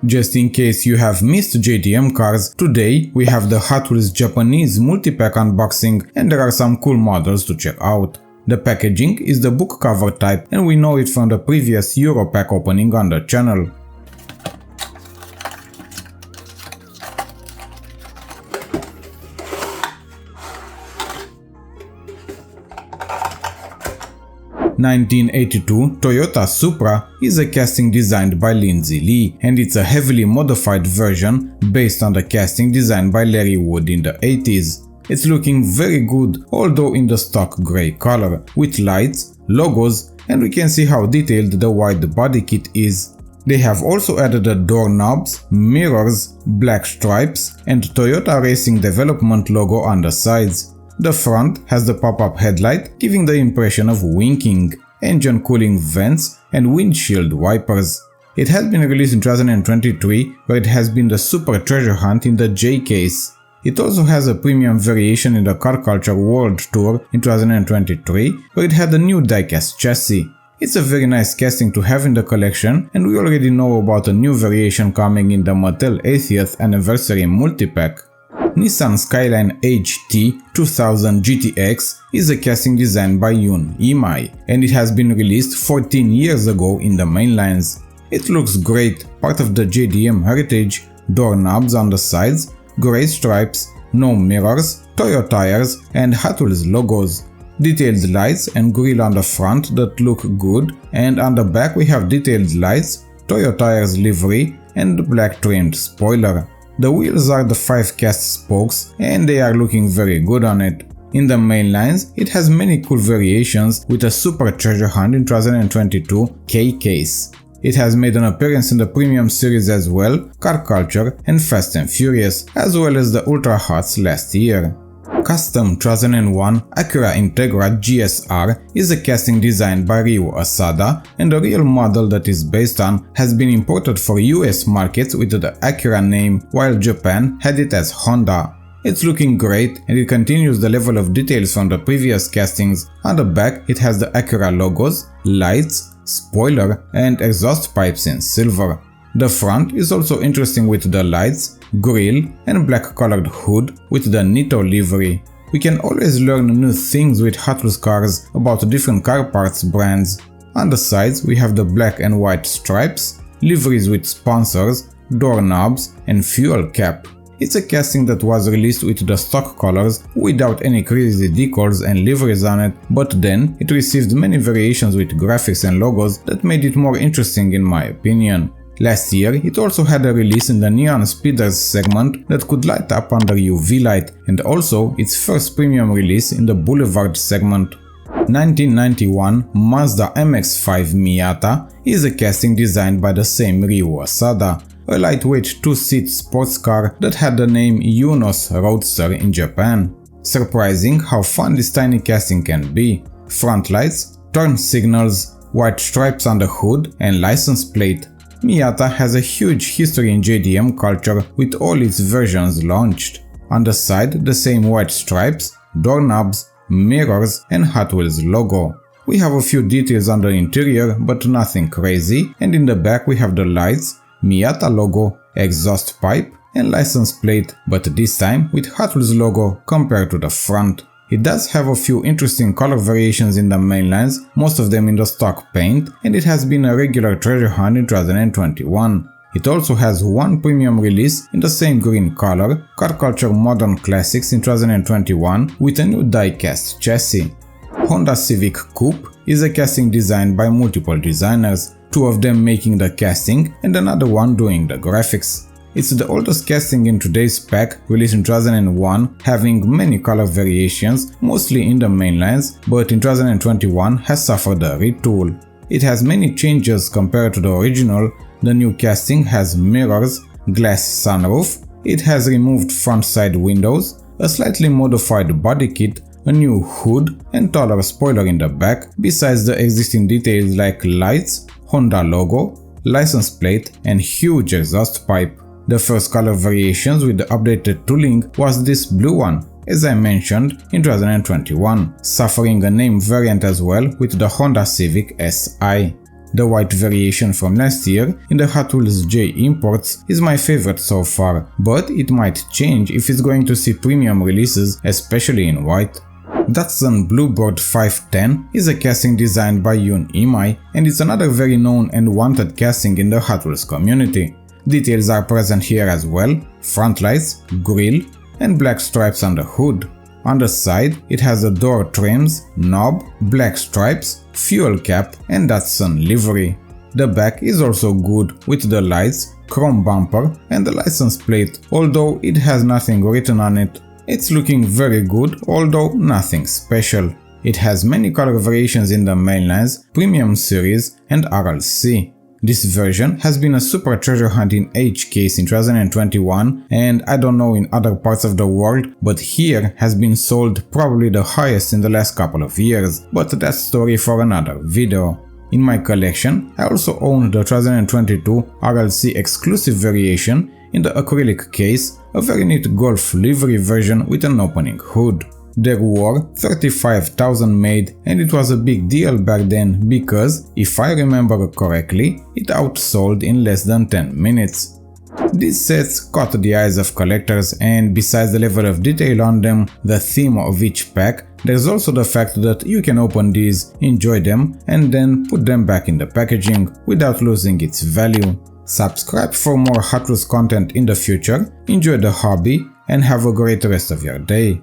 Just in case you have missed JDM cars, today we have the Hot Wheels Japanese Multipack unboxing and there are some cool models to check out. The packaging is the book cover type and we know it from the previous Europack opening on the channel. (1982) Toyota Supra is a casting designed by Lindsay Lee, and it's a heavily modified version based on the casting designed by Larry Wood in the 80s. It's looking very good, although in the stock grey color, with lights, logos, and we can see how detailed the wide body kit is. They have also added the doorknobs, mirrors, black stripes, and Toyota Racing Development logo on the sides. The front has the pop-up headlight, giving the impression of winking, engine cooling vents, and windshield wipers. It has been released in 2023, where it has been the super treasure hunt in the J case. It also has a premium variation in the Car Culture World Tour in 2023, where it had a new Diecast chassis. It's a very nice casting to have in the collection, and we already know about a new variation coming in the Mattel 80th Anniversary Multipack. Nissan Skyline HT 2000 GTX is a casting designed by Yoon Imai, and it has been released 14 years ago in the mainlines. It looks great, part of the JDM heritage, doorknobs on the sides, grey stripes, no mirrors, Toyo tires and Hot Wheels logos. Detailed lights and grille on the front that look good, and on the back we have detailed lights, Toyo tires livery and black trimmed spoiler. The wheels are the 5 cast spokes and they are looking very good on it. In the main lines, it has many cool variations with a super treasure hunt in 2022 K case. It has made an appearance in the premium series as well, Car Culture and Fast and Furious, as well as the Ultra Hots last year. Custom 2001 Acura Integra GSR is a casting designed by Ryu Asada, and the real model that is based on has been imported for US markets with the Acura name, while Japan had it as Honda. It's looking great and it continues the level of details from the previous castings. On the back it has the Acura logos, lights, spoiler and exhaust pipes in silver. The front is also interesting with the lights, grille and black colored hood with the Nitto livery. We can always learn new things with Hot Wheels cars about different car parts brands. On the sides we have the black and white stripes, liveries with sponsors, doorknobs and fuel cap. It's a casting that was released with the stock colors without any crazy decals and liveries on it, but then it received many variations with graphics and logos that made it more interesting in my opinion. Last year, it also had a release in the Neon Speeders segment that could light up under UV light, and also its first premium release in the Boulevard segment. 1991 Mazda MX-5 Miata is a casting designed by the same Ryu Asada, a lightweight 2-seat sports car that had the name Yunos Roadster in Japan. Surprising how fun this tiny casting can be. Front lights, turn signals, white stripes on the hood and license plate. Miata has a huge history in JDM culture with all its versions launched. On the side the same white stripes, doorknobs, mirrors and Hot Wheels logo. We have a few details on the interior but nothing crazy, and in the back we have the lights, Miata logo, exhaust pipe and license plate, but this time with Hot Wheels logo compared to the front. It does have a few interesting color variations in the main lines, most of them in the stock paint, and it has been a regular treasure hunt in 2021. It also has one premium release in the same green color, Car Culture Modern Classics in 2021 with a new die-cast chassis. Honda Civic Coupe is a casting designed by multiple designers, 2 of them making the casting and another one doing the graphics. It's the oldest casting in today's pack, released in 2001, having many color variations, mostly in the main lines, but in 2021 has suffered a retool. It has many changes compared to the original. The new casting has mirrors, glass sunroof, it has removed front side windows, a slightly modified body kit, a new hood and taller spoiler in the back, besides the existing details like lights, Honda logo, license plate and huge exhaust pipe. The first color variations with the updated tooling was this blue one, as I mentioned in 2021, suffering a name variant as well with the Honda Civic SI. The white variation from last year in the Hot Wheels J imports is my favorite so far, but it might change if it's going to see premium releases, especially in white. Datsun Bluebird 510 is a casting designed by Yoon Imai, and it's another very known and wanted casting in the Hot Wheels community. Details are present here as well: front lights, grille, and black stripes on the hood. On the side, it has the door trims, knob, black stripes, fuel cap, and Datsun livery. The back is also good with the lights, chrome bumper, and the license plate, although it has nothing written on it. It's looking very good, although nothing special. It has many color variations in the mainlines, Premium Series, and RLC. This version has been a super treasure hunt in H case in 2021, and I don't know in other parts of the world, but here has been sold probably the highest in the last couple of years, but that's story for another video. In my collection, I also own the 2022 RLC exclusive variation in the acrylic case, a very neat Golf livery version with an opening hood. There were 35,000 made, and it was a big deal back then because, if I remember correctly, it outsold in less than 10 minutes. These sets caught the eyes of collectors, and besides the level of detail on them, the theme of each pack, there's also the fact that you can open these, enjoy them, and then put them back in the packaging without losing its value. Subscribe for more Hot Wheels content in the future, enjoy the hobby, and have a great rest of your day.